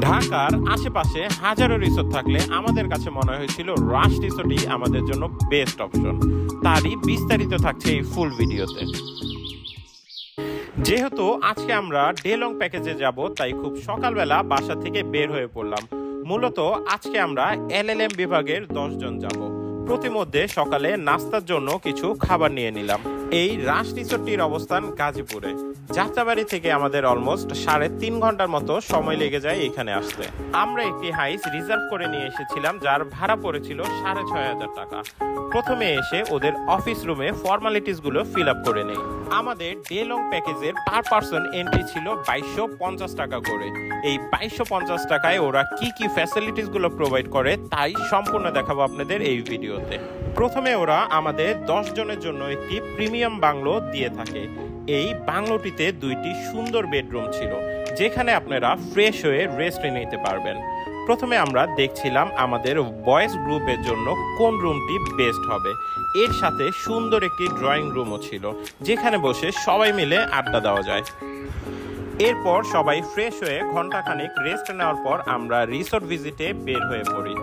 ঢাকার আশেপাশে হাজারো রিসোর্ট থাকলে আমাদের কাছে মনে হয়েছিল রাশ রিসোর্টই আমাদের জন্য বেস্ট অপশন। তারই বিস্তারিত থাকছে এই ফুল ভিডিওতে। যেহেতু আজকে আমরা ডে লং প্যাকেজে যাব, তাই খুব সকালবেলা বাসা থেকে বের হয়ে পড়লাম। মূলত আজকে আমরা LLM বিভাগের 10 জন যাব। প্রতিমধ্যে সকালে নাস্তার জন্য কিছু খাবার নিয়ে নিলাম। এই রাশ রিসোর্টটির অবস্থান গাজীপুরে। যাত্রাবাড়ি থেকে আমাদের অলমোস্ট 3.5 ঘন্টার মতো সময় লেগে যায় এখানে আসতে। আমরা একটি হাইস রিজার্ভ করে নিয়ে এসেছিলাম, যার ভাড়া পড়েছিল 6,500 টাকা। প্রথমে এসে ওদের অফিস রুমে ফর্মালিটিস গুলো ফিল আপ করে নেই। আমাদের ডে লং প্যাকেজের পার পার্সন এন্ট্রি ছিল 2250 টাকা করে। এই 2250 টাকায় ওরা কি কি ফ্যাসিলিটিস গুলো প্রোভাইড করে তাই সম্পূর্ণ দেখাবো আপনাদের এই ভিডিওতে। প্রথমে ওরা আমাদের 10 জনের জন্য একটি প্রিমিয়াম বাংলো দিয়ে থাকে। এই বাংলোটিতে 2টি সুন্দর বেডরুম ছিল, যেখানে আপনারা ফ্রেশ হয়ে রেস্ট নিতে পারবেন। প্রথমে আমরা দেখছিলাম আমাদের বয়েজ গ্রুপের জন্য কোন রুমটি বেস্ট হবে। এর সাথে সুন্দর একটি ড্রয়িং রুমও ছিল, যেখানে বসে সবাই মিলে আড্ডা দেওয়া যায়। এরপর সবাই ফ্রেশ হয়ে ঘন্টাখানেক রেস্ট নেওয়ার পর আমরা রিসোর্ট ভিজিটে বের হয়ে পড়ি।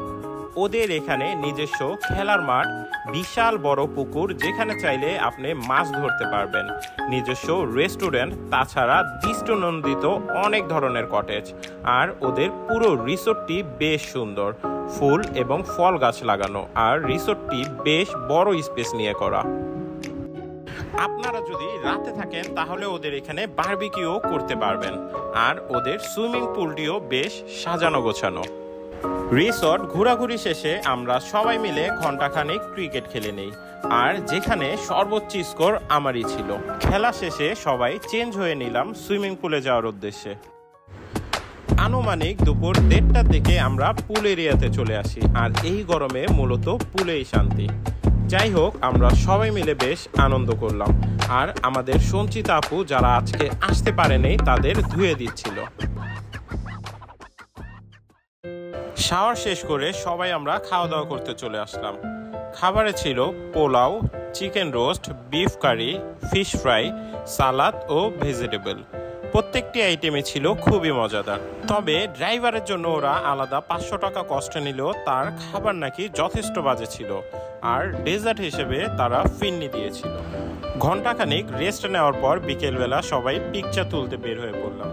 ওদের এখানে নিজস্ব খেলার মাঠ, বিশাল বড় পুকুর যেখানে চাইলে আপনি মাছ ধরতে পারবেন, নিজস্ব রেস্টুরেন্ট, তাছাড়া দৃষ্টিনন্দিত অনেক ধরনের কটেজ। আর ওদের পুরো রিসোর্টটি বেশ সুন্দর, ফুল এবং ফল গাছ লাগানো, আর রিসোর্টটি বেশ বড় স্পেস নিয়ে করা। আপনারা যদি রাতে থাকেন তাহলে ওদের এখানে বারবিকিউ করতে পারবেন। আর ওদের সুইমিং পুলটিও বেশ সাজানো গোছানো। রিসোর্ট ঘোরাঘুরি শেষে আমরা সবাই মিলে ঘন্টাখানেক ক্রিকেট খেলে নেই, আর যেখানে সর্বোচ্চ স্কোর আমারই ছিল। খেলা শেষে সবাই চেঞ্জ হয়ে নিলাম সুইমিং পুলে যাওয়ার উদ্দেশ্যে। আনুমানিক দুপুর 1:30টার দিকে আমরা পুল এরিয়াতে চলে আসি, আর এই গরমে মূলত পুলেই শান্তি। যাই হোক, আমরা সবাই মিলে বেশ আনন্দ করলাম। আর আমাদের সঞ্চিতা আপু, যারা আজকে আসতে পারেনি, তাদের ধুয়ে দিচ্ছিল। শাওয়ার শেষ করে সবাই আমরা খাওয়া দাওয়া করতে চলে আসলাম। খাবারে ছিল pulao, chicken roast, beef curry, fish fry, salad ও ভেজিটেবল। প্রত্যেকটি আইটেমে ছিল খুবই মজাদার। তবে ড্রাইভারের জন্য ওরা আলাদা 500 টাকা কষ্ট নিলেও তার খাবার নাকি যথেষ্ট বাজে ছিল। আর ডেজার্ট হিসেবে তারা ফিরনি দিয়েছিল। ঘন্টাখানিক রেস্ট নেওয়ার পর বিকেলবেলা সবাই পিকচার তুলতে বের হয়ে পড়লাম।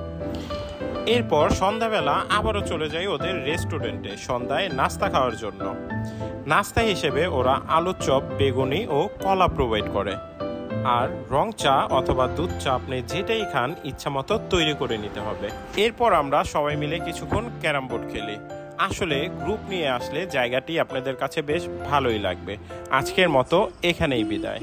এরপর সন্ধ্যাবেলা আবারও চলে যাই ওদের রেস্টুরেন্টে সন্ধ্যায় নাস্তা খাওয়ার জন্য। নাস্তা হিসেবে ওরা আলুর চপ, বেগুনি ও কলা প্রোভাইড করে। আর রং চা অথবা দুধ চা আপনি যেটাই খান ইচ্ছা মতো তৈরি করে নিতে হবে। এরপর আমরা সবাই মিলে কিছুক্ষণ ক্যারাম বোর্ড খেলি। আসলে গ্রুপ নিয়ে আসলে জায়গাটি আপনাদের কাছে বেশ ভালোই লাগবে। আজকের মতো এখানেই বিদায়।